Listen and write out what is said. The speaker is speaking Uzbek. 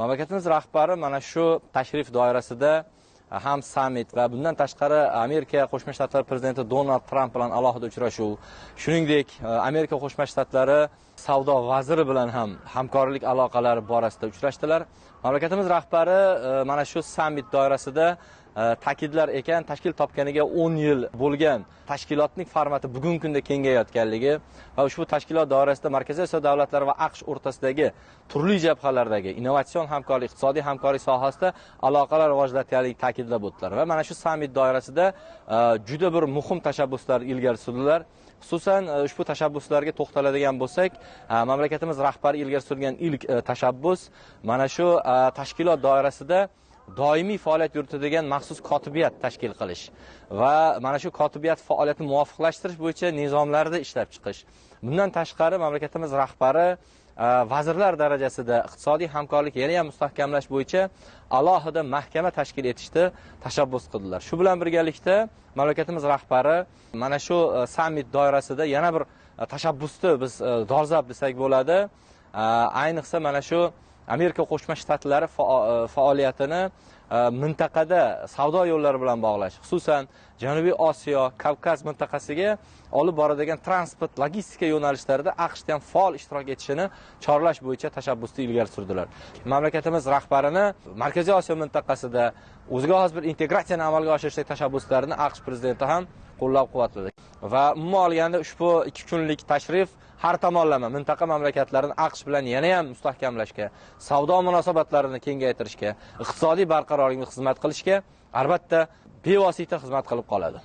Mamlakatimiz rahbari mana shu tashrif doirasida ham sammit va bundan tashqari Amerika Qo'shma Shtatlari prezidenti Donald Tramp bilan alohida uchrashuv, shuningdek Amerika Qo'shma Shtatlari savdo vaziri bilan ham hamkorlik aloqalari borasida uchrashdilar. Mamlakatimiz rahbari mana shu sammit doirasida ta'kidlar ekan, tashkil topganiga 10 yil bo'lgan tashkilotning formati bugungi kunda kengayayotganligi va ushbu tashkilot doirasida Markaziy Osiyo davlatlari va AQSh o'rtasidagi turli jabhalardagi innovatsion hamkorlik, iqtisodiy hamkorlik sohasida aloqalar rivojlanayotganligi ta'kidlab o'tdilar va mana shu sammit doirasida juda bir muhim tashabbuslar ilgari surdilar. Xususan ushbu tashabbuslarga to'xtaladigan bo'lsak, mamlakatimiz rahbari ilgari surgan ilk tashabbus mana shu tashkilot doirasida doimiy faoliyat yuritadigan maxsus kotibiyat tashkil qilish va mana shu kotibiyat faoliyatini muvofiqlashtirish bo'yicha nizomlarni ishlab chiqish. Bundan tashqari mamlakatimiz rahbari vazirlar darajasida iqtisodiy hamkorlik yana ham mustahkamlash bo'yicha alohida mahkama tashkil etishni tashabbus qildilar. Shu bilan birgalikda mamlakatimiz rahbari mana shu sammit doirasida yana bir tashabbusni biz dolzarb desak bo'ladi. Ayniqsa mana shu Amerika Qo'shma Shtatlari faoliyatini mintaqada savdo yo'llari bilan bog'lash, xususan Janubiy Osiyo, Kavkaz mintaqasiga olib boradigan transport, logistika yo'nalishlarida AQShda ham faol ishtirok etishini chorlash bo'yicha tashabbusni ilgari surdilar. Mamlakatimiz rahbarini Markaziy Osiyo mintaqasida o'ziga xos bir integratsiyani amalga oshirishdagi tashabbuslarini AQSh prezidenti ham qo'llab-quvvatladi. Va umuman olganda ushbu 2 kunlik tashrif har tomonlama mintaqa mamlakatlarini AQSh bilan yana ham mustahkamlashga, savdo munosabatlarini kengaytirishga, iqtisodiy barqarorlikka xizmat qilishga albatta bevosita xizmat qilib qoladi.